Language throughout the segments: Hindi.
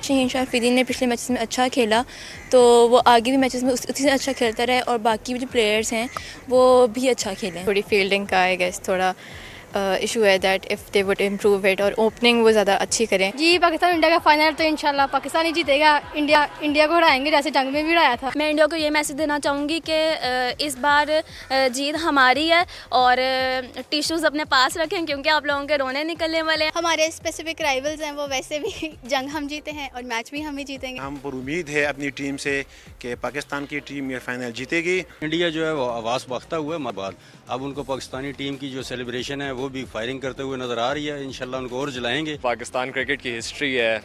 शाहीन अफरीदी ने पिछले मैचेस में अच्छा खेला, तो वो आगे भी मैचेस में उसी से अच्छा खेलता रहे और बाकी जो प्लेयर्स हैं वो भी अच्छा खेलें। थोड़ी फील्डिंग का आई गेस थोड़ा इशू है that if they would improve it, और ओपनिंग वो ज़्यादा अच्छी करें। जी पाकिस्तान इंडिया का फाइनल तो इंशाल्लाह पाकिस्तान ही जीतेगा। इंडिया को हराएंगे जैसे जंग में भी हराया था। मैं इंडिया को ये मैसेज देना चाहूँगी कि इस बार जीत हमारी है और टिश्यूज़ अपने पास रखें क्योंकि आप लोगों के रोने निकलने वाले हैं। हमारे स्पेसिफिक राइवल्स हैं, वो वैसे भी जंग हम जीते हैं और मैच भी हम ही जीतेंगे। हम पर उम्मीद है अपनी टीम से कि पाकिस्तान की टीम ये फाइनल जीतेगी। इंडिया जो है वो आवाज़ बख्ता हुआ है बाद, अब उनको पाकिस्तानी टीम की जो सेलिब्रेशन है वो भी फायरिंग करते हुए नज़र आ रही है। इंशाल्लाह उनको और जलाएंगे। पाकिस्तान क्रिकेट की हिस्ट्री है,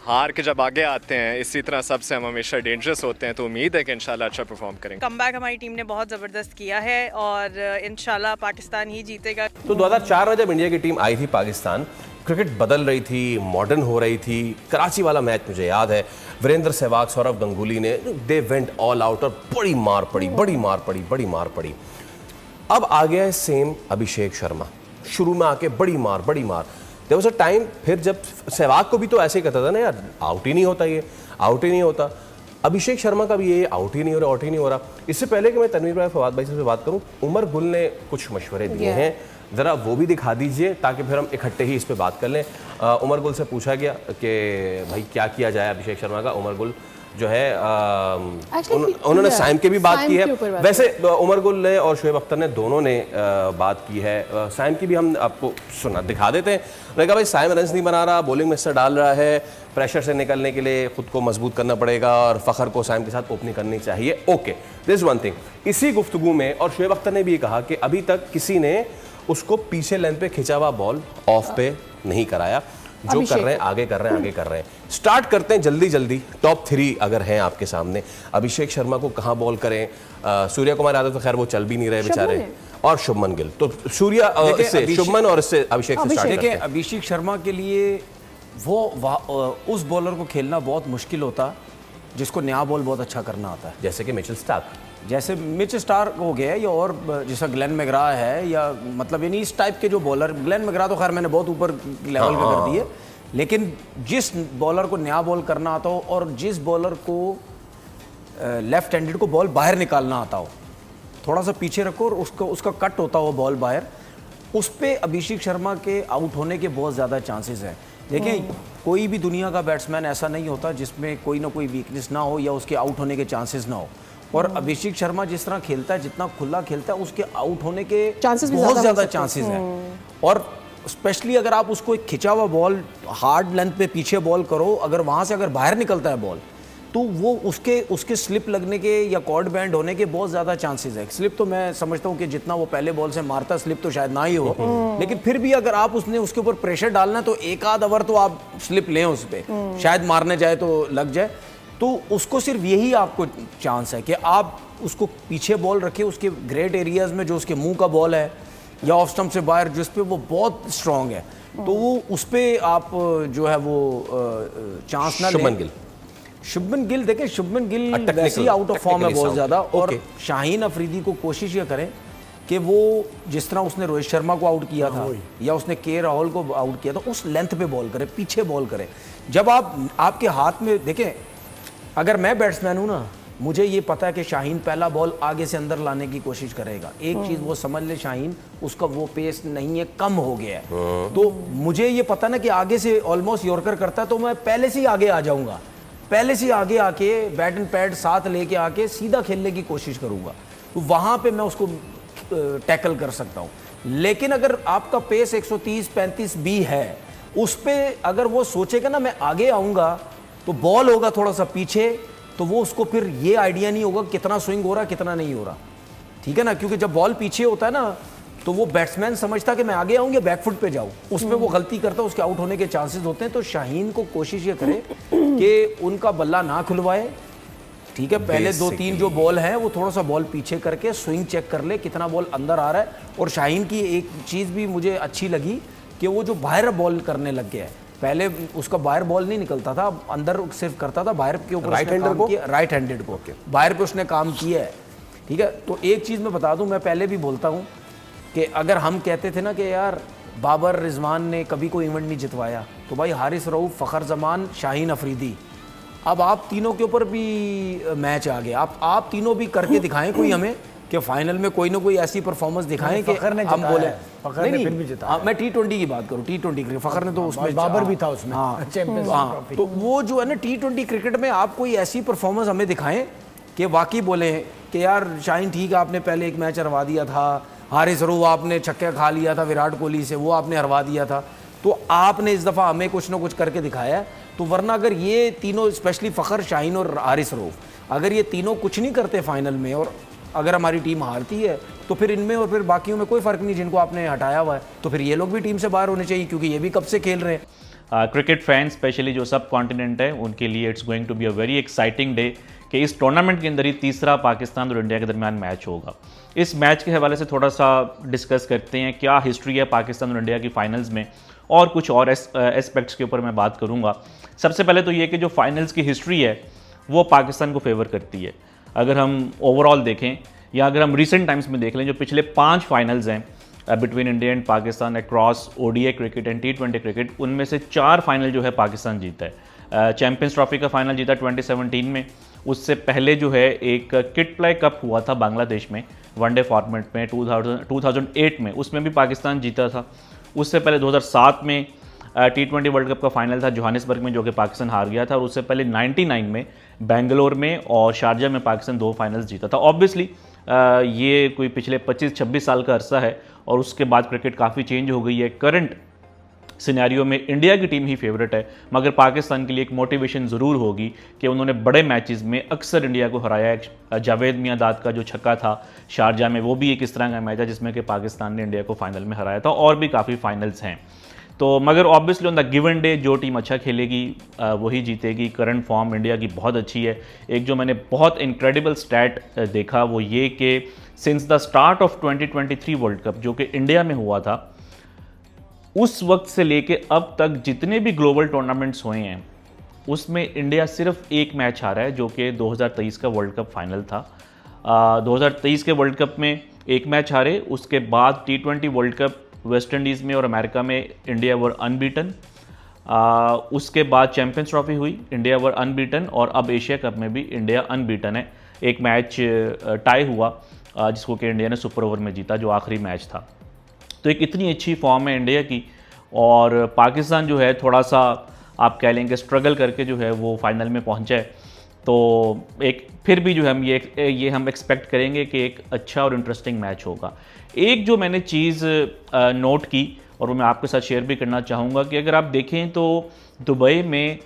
हार के जब आगे आते हैं इसी तरह सबसे हम हमेशा डेंजरस होते हैं, तो उम्मीद है कि इंशाल्लाह अच्छा परफॉर्म करेंगे। कमबैक हमारी टीम ने बहुत ज़बरदस्त किया है और इंशाल्लाह पाकिस्तान ही जीतेगा। तो 2004 में जब इंडिया की टीम आई थी पाकिस्तान, क्रिकेट बदल रही थी, मॉडर्न हो रही थी। कराची वाला मैच मुझे याद है, वीरेंद्र सहवाग, सौरव गंगुली ने दे वेंट ऑल आउट और बड़ी मार पड़ी। अब आ गया है सेम अभिषेक शर्मा, शुरू में आके बड़ी मार। देयर वाज अ टाइम फिर जब सहवाग को भी तो ऐसे ही कहता था ना, यार आउट ही नहीं होता। अभिषेक शर्मा का भी ये आउट ही नहीं हो रहा। इससे पहले कि मैं तनवीर भाई, फवाद भाई से बात करूं, उमर गुल ने कुछ मशवरे दिए हैं, ज़रा वो भी दिखा दीजिए ताकि फिर हम इकट्ठे ही इस पे बात कर लें। उमर गुल से पूछा गया कि भाई क्या किया जाए अभिषेक शर्मा का। उमर गुल जो है उन्होंने साइम के भी बात की है। वैसे उमर गुल ने और शोएब अख्तर ने दोनों ने बात की है। साइम की भी हम आपको दिखा देते हैं। उन्होंने कहा भाई साइम रन्स नहीं बना रहा, बॉलिंग में से डाल रहा है, प्रेशर से निकलने के लिए खुद को मजबूत करना पड़ेगा और फ़खर को साइम के साथ ओपनिंग करनी चाहिए। Okay, this one thing. इसी गुफ्तगू में और शोएब अख्तर ने भी कहा कि अभी तक किसी ने उसको पीछे लेंथ पे खिंचा हुआ बॉल ऑफ पे नहीं कराया। जो कर रहे हैं आगे कर रहे हैं। स्टार्ट करते हैं जल्दी। टॉप 3 अगर हैं आपके सामने, अभिषेक शर्मा को कहां बॉल करें? सूर्य कुमार यादव तो खैर वो चल भी नहीं रहे बेचारे, और शुभमन गिल। तो सूर्य से शुभमन और इससे अभिषेक से स्टार्ट करते हैं। अभिषेक शर्मा के लिए वो उस बॉलर को खेलना बहुत मुश्किल होता जिसको नया बॉल बहुत अच्छा करना आता है, जैसे कि मिचेल स्टार्क, जैसे मिचेल स्टार्क हो गया या और जैसा ग्लेन मैग्रा है, या मतलब यानी इस टाइप के जो बॉलर। ग्लेन मैग्रा तो खैर मैंने बहुत ऊपर लेवल पे कर दिए, लेकिन जिस बॉलर को नया बॉल करना आता हो और जिस बॉलर को लेफ्ट हैंडेड को बॉल बाहर निकालना आता हो, थोड़ा सा पीछे रखो और उसका कट होता हो बॉल बाहर, उस पे अभिषेक शर्मा के आउट होने के बहुत ज़्यादा चांसेस हैं। देखिए कोई भी दुनिया का बैट्समैन ऐसा नहीं होता जिसमें कोई ना कोई वीकनेस ना हो या उसके आउट होने के चांसेस ना हो, और अभिषेक शर्मा जिस तरह खेलता है, जितना खुला खेलता है, उसके आउट होने के बहुत ज़्यादा चांसेस हैं। और स्पेशली अगर आप उसको एक खिंचा हुआ बॉल हार्ड लेंथ पे पीछे बॉल करो, अगर वहाँ से अगर बाहर निकलता है बॉल, तो वो उसके स्लिप लगने के या कॉर्ड बैंड होने के बहुत ज़्यादा चांसेस है। स्लिप तो मैं समझता हूँ कि जितना वो पहले बॉल से मारता, स्लिप तो शायद ना ही हो, लेकिन फिर भी अगर आप उसके ऊपर प्रेशर डालना तो एक आध ओवर तो आप स्लिप लें उस पर, शायद मारने जाए तो लग जाए। तो उसको सिर्फ यही आपको चांस है कि आप उसको पीछे बॉल रखें, उसके ग्रेट एरियाज में जो उसके मुंह का बॉल है या ऑफ स्टंप से बाहर जिस पे वो बहुत स्ट्रांग है, तो वो उस पर आप जो है वो चांस ना लें। शुभमन गिल देखें, शुभमन गिल वैसे ही आउट ऑफ फॉर्म है बहुत ज़्यादा। और शाहीन अफरीदी को कोशिश ये करें कि वो जिस तरह उसने रोहित शर्मा को आउट किया था या उसने के राहुल को आउट किया था, उस लेंथ पे बॉल करे, पीछे बॉल करे। जब आपके हाथ में देखें, अगर मैं बैट्समैन हूँ ना, मुझे ये पता है कि शाहीन पहला बॉल आगे से अंदर लाने की कोशिश करेगा। एक चीज़ वो समझ ले, शाहीन उसका वो पेस नहीं है, कम हो गया है। तो मुझे ये पता ना कि आगे से ऑलमोस्ट यॉर्कर करता है, तो मैं पहले से ही आगे आ जाऊँगा, पहले से आगे आके बैट एंड पैड साथ लेके आके सीधा खेलने की कोशिश करूँगा, तो वहाँ पे मैं उसको टैकल कर सकता हूँ। लेकिन अगर आपका पेस 130-135 भी है, उस पर अगर वो सोचेगा ना मैं आगे आऊँगा, तो बॉल होगा थोड़ा सा पीछे, तो वो उसको फिर ये आइडिया नहीं होगा कितना स्विंग हो रहा कितना नहीं हो रहा, ठीक है ना। क्योंकि जब बॉल पीछे होता है ना, तो वो बैट्समैन समझता कि मैं आगे आऊँगा बैकफुट पे जाऊँ, उसमें वो गलती करता है, उसके आउट होने के चांसेस होते हैं। तो शाहीन को कोशिश ये करे कि उनका बल्ला ना खुलवाए, ठीक है। पहले 2-3 जो बॉल है वो थोड़ा सा बॉल पीछे करके स्विंग चेक कर ले कितना बॉल अंदर आ रहा है। और शाहीन की एक चीज़ भी मुझे अच्छी लगी कि वो जो बाहर बॉल करने लग गया है, पहले उसका बाहर बॉल नहीं निकलता था, अंदर सिर्फ करता था, बाहर के ऊपर राइट हैंडेड को बाहर पे उसने काम किया है, ठीक है। तो एक चीज़ मैं बता दूं, मैं पहले भी बोलता हूं कि अगर हम कहते थे ना कि यार बाबर रिजवान ने कभी कोई इवेंट नहीं जितवाया, तो भाई हारिस रऊफ, फ़खर जमान, शाहीन अफरीदी, अब आप तीनों के ऊपर भी मैच आ गया। आप तीनों भी करके दिखाएं कोई हमें कि फाइनल में कोई ना कोई ऐसी परफॉर्मेंस दिखाएं कि हम बोले। फ़खर ने फिर भी जिताया। मैं T20 की बात करूं, T20 क्रिकेट, फ़खर ने तो उसमें, बाबर भी था उसमें, चैंपियंस ट्रॉफी। तो वो जो है ना T20 क्रिकेट में आप कोई ऐसी परफॉर्मेंस हमें दिखाएं कि वाकई बोले कि यार शाहीन ठीक है, आपने पहले एक मैच हरवा दिया था, हारिस रऊफ आपने छक्का खा लिया था विराट कोहली से, वो आपने हरवा दिया था, तो आपने इस दफ़ा हमें कुछ ना कुछ करके दिखाया है। तो वरना अगर ये तीनों, स्पेशली फ़खर, शाहीन और हारिस रऊफ, अगर ये तीनों कुछ नहीं करते फाइनल में और अगर हमारी टीम हारती है, तो फिर इनमें और फिर बाकियों में कोई फ़र्क नहीं जिनको आपने हटाया हुआ है, तो फिर ये लोग भी टीम से बाहर होने चाहिए, क्योंकि ये भी कब से खेल रहे हैं। क्रिकेट फैन स्पेशली जो सब कॉन्टिनेंट है उनके लिए it's going to be a very exciting day कि इस टूर्नामेंट के अंदर ही तीसरा पाकिस्तान और इंडिया के दरमियान मैच होगा। इस मैच के हवाले से थोड़ा सा डिस्कस करते हैं, क्या हिस्ट्री है पाकिस्तान और इंडिया की फाइनल्स में, और कुछ और एस्पेक्ट्स के ऊपर मैं बात करूंगा। सबसे पहले तो ये कि जो फाइनल्स की हिस्ट्री है वो पाकिस्तान को फेवर करती है। अगर हम ओवरऑल देखें या अगर हम रिसेंट टाइम्स में देख लें, जो पिछले 5 फाइनल्स हैं between India and Pakistan across ODI cricket and T20 cricket, उनमें से 4 फाइनल जो है पाकिस्तान जीता है। चैंपियंस ट्रॉफी का फाइनल जीता 2017 में, उससे पहले जो है एक किट प्ले कप हुआ था बांग्लादेश में वनडे फॉर्मेट में 2008 में, उसमें भी पाकिस्तान जीता था। उससे पहले 2007 में T20 वर्ल्ड कप का फाइनल था जोहानिसबर्ग में, जो कि पाकिस्तान हार गया था, और उससे पहले 99 में बेंगलोर में और शारजा में पाकिस्तान 2 फाइनल्स जीता था। ऑब्वियसली ये कोई पिछले 25-26 साल का अरसा है और उसके बाद क्रिकेट काफ़ी चेंज हो गई है। करंट सिनेरियो में इंडिया की टीम ही फेवरेट है, मगर पाकिस्तान के लिए एक मोटिवेशन ज़रूर होगी कि उन्होंने बड़े मैचेस में अक्सर इंडिया को हराया है। जावेद मियांदाद का जो छक्का था शारजा में, वो भी एक इस तरह का मैच है जिसमें कि पाकिस्तान ने इंडिया को फाइनल में हराया था, और भी काफ़ी फाइनल्स हैं। तो मगर obviously on the given day जो टीम अच्छा खेलेगी वही जीतेगी। करंट फॉर्म इंडिया की बहुत अच्छी है। एक जो मैंने बहुत इनक्रेडिबल स्टैट देखा वो ये कि since the start of 2023 world cup जो कि इंडिया में हुआ था, उस वक्त से लेके अब तक जितने भी ग्लोबल टूर्नामेंट्स हुए हैं उसमें इंडिया सिर्फ एक मैच हारा है, जो कि 2023 का वर्ल्ड कप फाइनल था। 2023 के वर्ल्ड कप में एक मैच हारे, उसके बाद T20 world cup West Indies में और अमेरिका में इंडिया वर अनबीटन। उसके बाद चैंपियंस ट्रॉफी हुई, इंडिया वर अनबीटन, और अब एशिया कप में भी इंडिया अनबीटन है। एक मैच टाई हुआ जिसको कि इंडिया ने सुपर ओवर में जीता, जो आखिरी मैच था। तो एक इतनी अच्छी फॉर्म है इंडिया की, और पाकिस्तान जो है थोड़ा सा आप कह लेंगे स्ट्रगल करके जो है वो फाइनल में पहुंचा है। तो एक फिर भी जो है हम ये हम एक्सपेक्ट करेंगे कि एक अच्छा और इंटरेस्टिंग मैच होगा। एक जो मैंने चीज़ नोट की और वो मैं आपके साथ शेयर भी करना चाहूँगा कि अगर आप देखें तो दुबई में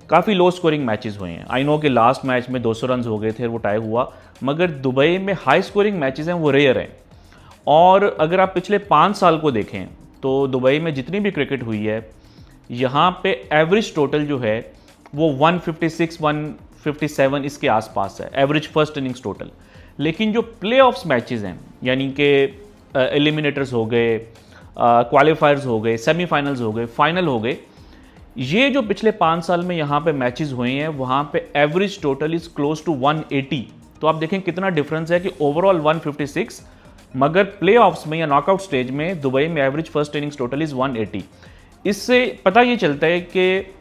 काफ़ी लो स्कोरिंग मैचेस हुए हैं। आई नो कि लास्ट मैच में 200 रन हो गए थे, वो टाई हुआ, मगर दुबई में हाई स्कोरिंग मैचेस हैं वो रेयर हैं। और अगर आप पिछले 5 साल को देखें तो दुबई में जितनी भी क्रिकेट हुई है, यहाँ पे एवरेज टोटल जो है वो 156-157 इसके आसपास है, एवरेज फर्स्ट इनिंग्स टोटल। लेकिन जो प्लेऑफ्स मैचेस हैं, यानी कि एलिमिनेटर्स हो गए, क्वालिफायर्स हो गए, सेमीफाइनल्स हो गए, फाइनल हो गए, ये जो पिछले 5 साल में यहाँ पे मैचेस हुए हैं वहाँ पे average total is close to 180। तो आप देखें कितना डिफरेंस है कि ओवरऑल 156, मगर प्लेऑफ्स में या नॉकआउट स्टेज में दुबई में average first innings total is 180। इससे पता ये चलता है कि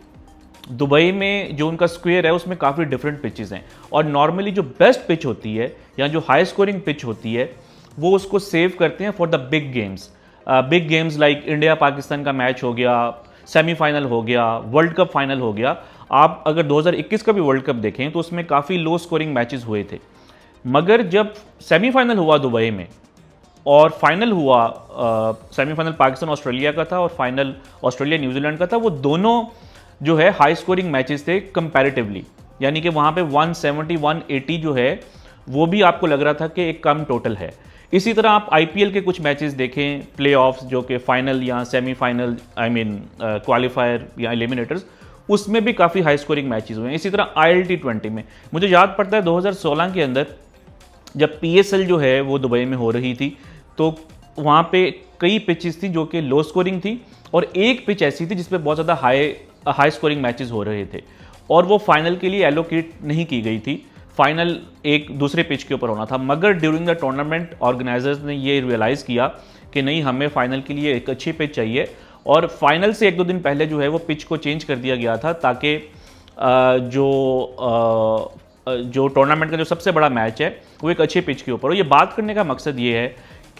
दुबई में जो उनका स्क्वायर है उसमें काफ़ी डिफरेंट पिचेस हैं, और नॉर्मली जो बेस्ट पिच होती है या जो हाई स्कोरिंग पिच होती है वो उसको सेव करते हैं for the big games like India Pakistan का मैच हो गया, सेमीफाइनल हो गया, वर्ल्ड कप फाइनल हो गया। आप अगर 2021 का भी वर्ल्ड कप देखें तो उसमें काफ़ी लो स्कोरिंग मैचेस हुए थे, मगर जब सेमीफाइनल हुआ दुबई में और फाइनल हुआ, सेमीफाइनल पाकिस्तान ऑस्ट्रेलिया का था और फाइनल ऑस्ट्रेलिया न्यूजीलैंड का था, वो दोनों जो है हाई स्कोरिंग मैचेस थे कंपैरेटिवली, यानी कि वहाँ पे 170-180 जो है वो भी आपको लग रहा था कि एक कम टोटल है। इसी तरह आप IPL के कुछ मैचेस देखें, प्लेऑफ्स जो कि फाइनल या सेमीफाइनल, क्वालिफायर या एलिमिनेटर्स, उसमें भी काफ़ी हाई स्कोरिंग मैचेस हुए हैं। इसी तरह ILT20 में मुझे याद पड़ता है 2016 के अंदर जब PSL जो है वो दुबई में हो रही थी, तो वहाँ पे कई पिचेस थी जो कि लो स्कोरिंग थी, और एक पिच ऐसी थी जिस पे बहुत ज़्यादा हाई स्कोरिंग मैचेस हो रहे थे, और वो फाइनल के लिए एलोकेट नहीं की गई थी। फाइनल एक दूसरे पिच के ऊपर होना था, मगर ड्यूरिंग द टूर्नामेंट ऑर्गेनाइजर्स ने ये रियलाइज़ किया कि नहीं, हमें फाइनल के लिए एक अच्छी पिच चाहिए, और फाइनल से 1-2 दिन पहले जो है वो पिच को चेंज कर दिया गया था ताकि जो टूर्नामेंट का जो सबसे बड़ा मैच है वो एक अच्छी पिच के ऊपर हो। ये बात करने का मकसद ये है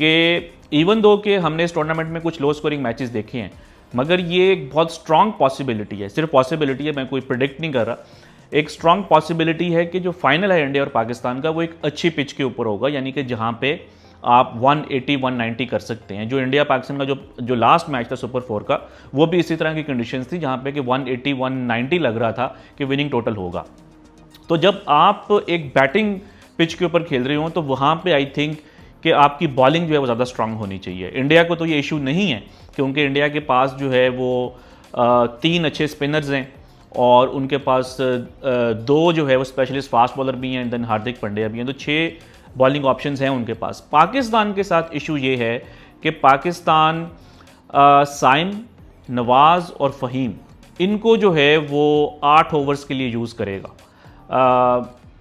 कि इवन दो कि हमने इस टूर्नामेंट में कुछ लो स्कोरिंग मैचेस देखे हैं, मगर ये एक बहुत स्ट्रॉन्ग पॉसिबिलिटी है, सिर्फ पॉसिबिलिटी है, मैं कोई प्रिडिक्ट नहीं कर रहा, एक स्ट्रॉन्ग पॉसिबिलिटी है कि जो फाइनल है इंडिया और पाकिस्तान का वो एक अच्छी पिच के ऊपर होगा, यानी कि जहाँ पे आप 180-190 कर सकते हैं। जो इंडिया पाकिस्तान का जो लास्ट मैच था सुपर 4 का, वो भी इसी तरह की कंडीशंस थी जहाँ पे कि 180-190 लग रहा था कि विनिंग टोटल होगा। तो जब आप एक बैटिंग पिच के ऊपर खेल रहे हो तो वहाँ पे आई थिंक कि आपकी बॉलिंग जो है वो ज़्यादा स्ट्रांग होनी चाहिए। इंडिया को तो ये इशू नहीं है क्योंकि इंडिया के पास जो है वो 3 अच्छे स्पिनर्स हैं और उनके पास 2 जो है वो स्पेशलिस्ट फास्ट बॉलर भी हैं, देन हार्दिक पांड्या भी हैं, तो 6 बॉलिंग ऑप्शंस हैं उनके पास। पाकिस्तान के साथ इशू ये है कि पाकिस्तान साइम, नवाज़ और फ़हीम, इनको जो है वो 8 ओवर्स के लिए यूज़ करेगा,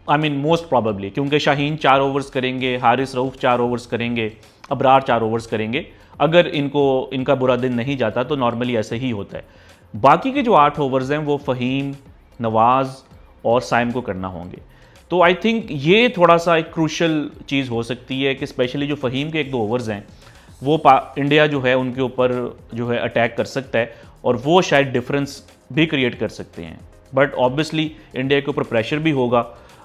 आई मीन मोस्ट प्रॉबेबली, क्योंकि शाहीन 4 ओवर्स करेंगे, हारिस रऊफ़ 4 ओवर्स करेंगे, अबरार 4 ओवर्स करेंगे। अगर इनका बुरा दिन नहीं जाता तो नॉर्मली ऐसे ही होता है। बाकी के जो 8 ओवर्स हैं वो फ़हीम, नवाज़ और साइम को करना होंगे। तो आई थिंक ये थोड़ा सा एक क्रूशल चीज़ हो सकती है कि स्पेशली जो फ़हीम के 1-2 ओवर्स हैं वो इंडिया जो है उनके ऊपर जो है अटैक कर सकता है और वो शायद डिफरेंस भी क्रिएट कर सकते हैं। बट ऑब्वियसली इंडिया के ऊपर प्रेशर भी होगा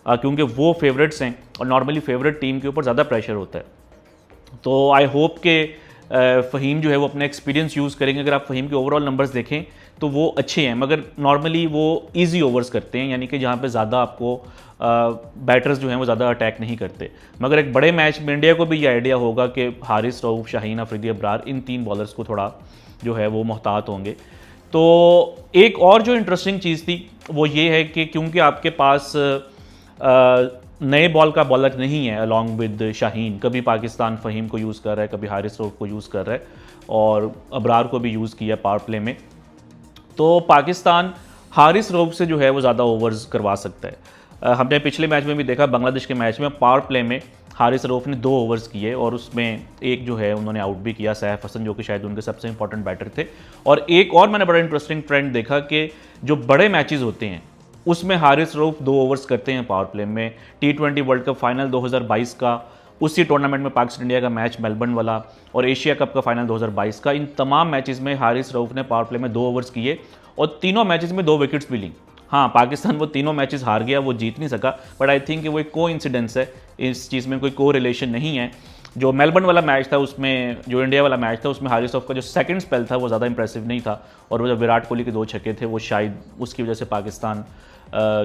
क्योंकि वो फेवरेट्स हैं और नॉर्मली फेवरेट टीम के ऊपर ज़्यादा प्रेशर होता है। तो आई होप कि फ़हीम जो है वो अपना एक्सपीरियंस यूज़ करेंगे। अगर आप फ़हीम के ओवरऑल नंबर्स देखें तो वो अच्छे हैं, मगर नॉर्मली वो इजी ओवर्स करते हैं, यानी कि जहाँ पे ज़्यादा आपको बैटर्स जो हैं वो ज़्यादा अटैक नहीं करते। मगर एक बड़े मैच में इंडिया को भी ये आइडिया होगा कि हारिस रऊफ़, शाहीन अफरीदी, अबरार, इन 3 बॉलर्स को थोड़ा जो है वो मोहतात होंगे। तो एक और जो इंटरेस्टिंग चीज़ थी वो ये है कि क्योंकि आपके पास नए बॉल का बॉलर नहीं है अलॉन्ग विद शाहीन, कभी पाकिस्तान फ़हीम को यूज़ कर रहा है, कभी हारिस रऊफ़ को यूज़ कर रहा है और अबरार को भी यूज़ किया पावर प्ले में, तो पाकिस्तान हारिस रऊफ़ से जो है वो ज़्यादा ओवर्स करवा सकता है। हमने पिछले मैच में भी देखा, बांग्लादेश के मैच में पावर प्ले में हारिस रऊफ़ ने 2 ओवर्स किए और उसमें एक जो है उन्होंने आउट भी किया, सैफ हसन, जो कि शायद उनके सबसे इंपॉर्टेंट बैटर थे। और एक और मैंने बड़ा इंटरेस्टिंग ट्रेंड देखा कि जो बड़े मैचेस होते हैं उसमें हारिस रऊफ़ 2 ओवर्स करते हैं पावर प्ले में। T20 वर्ल्ड कप फाइनल 2022 का, उसी टूर्नामेंट में पाकिस्तान इंडिया का मैच मेलबर्न वाला, और एशिया कप का फाइनल 2022 का, इन तमाम मैचेस में हारिस रऊफ़ ने पावर प्ले में 2 ओवर्स किए और तीनों मैचेस में 2 विकेट्स भी ली। हाँ, पाकिस्तान वो तीनों मैचेस हार गया, वो जीत नहीं सका, बट आई थिंक कि वो एक कोइंसिडेंस है, इस चीज़ में कोई को रिलेशन नहीं है। जो मेलबर्न वाला मैच था उसमें, जो इंडिया वाला मैच था उसमें हारिस रऊफ़ का जो सेकंड स्पेल था वो ज़्यादा इंप्रेसिव नहीं था और वो जो विराट कोहली के 2 छक्के थे वो शायद उसकी वजह से पाकिस्तान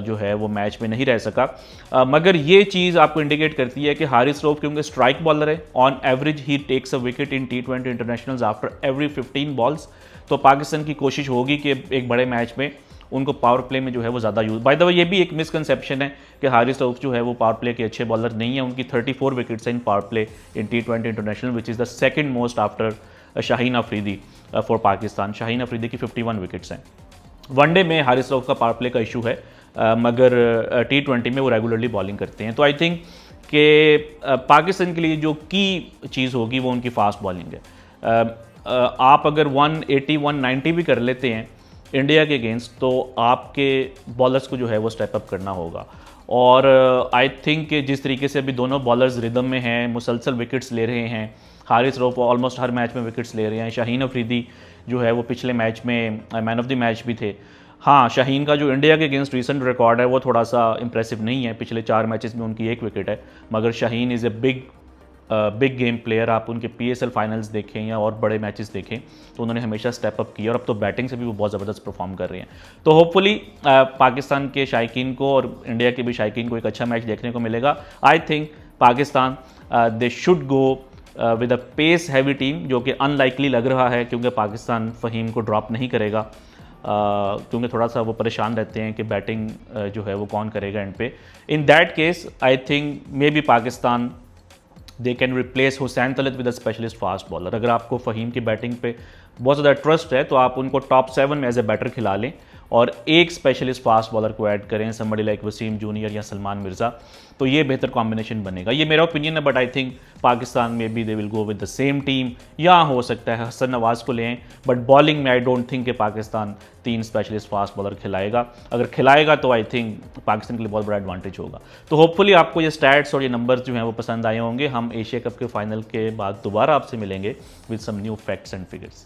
जो है वो मैच में नहीं रह सका। मगर ये चीज़ आपको इंडिकेट करती है कि हारिस रऊफ़ क्योंकि स्ट्राइक बॉलर है, on average he takes a wicket in T20 internationals after every 15 balls, तो पाकिस्तान की कोशिश होगी कि एक बड़े मैच में उनको पावर प्ले में जो है वो ज़्यादा यूज़। बाय द वे ये भी एक मिसकंसेप्शन है कि हारिस रऊफ़ जो है वो पावर प्ले के अच्छे बॉलर नहीं है, उनकी 34 विकेट्स हैं in power play in T20 international, which is the second most after Shaheen Afridi for Pakistan. Shaheen Afridi की 51 विकेट्स हैं। वनडे में हारिस रऊफ़ का पावर प्ले का इशू है, मगर T20 में वो रेगुलरली बॉलिंग करते हैं। तो आई थिंक कि पाकिस्तान के लिए जो की चीज़ होगी वो उनकी फास्ट बॉलिंग है। आप अगर 180-190 भी कर लेते हैं इंडिया के अगेंस्ट तो आपके बॉलर्स को जो है वो स्टेप अप करना होगा। और आई थिंक कि जिस तरीके से अभी दोनों बॉलर्स रिदम में हैं, मुसलसल विकेट्स ले रहे हैं, हारिस रऊफ़ ऑलमोस्ट हर मैच में विकेट्स ले रहे हैं, शाहीन अफरीदी जो है वो पिछले मैच में मैन ऑफ द मैच भी थे। हाँ, शाहीन का जो इंडिया के अगेंस्ट रिसेंट रिकॉर्ड है वो थोड़ा सा इंप्रेसिव नहीं है, पिछले 4 मैचेस में उनकी 1 विकेट है, मगर Shaheen is a big game player. आप उनके PSL फाइनल्स देखें या और बड़े मैचेस देखें तो उन्होंने हमेशा स्टेप अप किया और अब तो बैटिंग से भी वो बहुत ज़बरदस्त परफॉर्म कर रहे हैं। तो होपफुली पाकिस्तान के शायकीन को और इंडिया के भी शायकीन को एक अच्छा मैच देखने को मिलेगा। I think Pakistan they should go with a pace heavy team, जो कि अनलाइकली लग रहा है क्योंकि पाकिस्तान फ़हीम को ड्रॉप नहीं करेगा, क्योंकि थोड़ा सा वो परेशान रहते हैं कि बैटिंग जो है वो कौन करेगा एंड पे। In that case I think may be Pakistan they can replace Hussain Talat with a specialist fast bowler. अगर आपको फ़हीम की बैटिंग पे बहुत ज़्यादा ट्रस्ट है तो आप उनको टॉप 7 में एज ए बैटर खिला लें और एक स्पेशलिस्ट फास्ट बॉलर को ऐड करें, समबडी लाइक वसीम जूनियर या सलमान मिर्ज़ा, तो ये बेहतर कॉम्बिनेशन बनेगा। ये मेरा ओपिनियन है, बट आई थिंक पाकिस्तान में भी they will go with the same team, या हो सकता है हसन नवाज़ को लें, बट बॉलिंग में आई डोंट थिंक कि पाकिस्तान 3 स्पेशलिस्ट फास्ट बॉलर खिलाएगा। अगर खिलाएगा तो आई थिंक पाकिस्तान के लिए बहुत बड़ा एडवांटेज होगा। तो होपफुली आपको ये स्टैट्स और ये नंबर्स जो हैं वो पसंद आए होंगे। हम एशिया कप के फाइनल के बाद दोबारा आपसे मिलेंगे with some new facts and figures.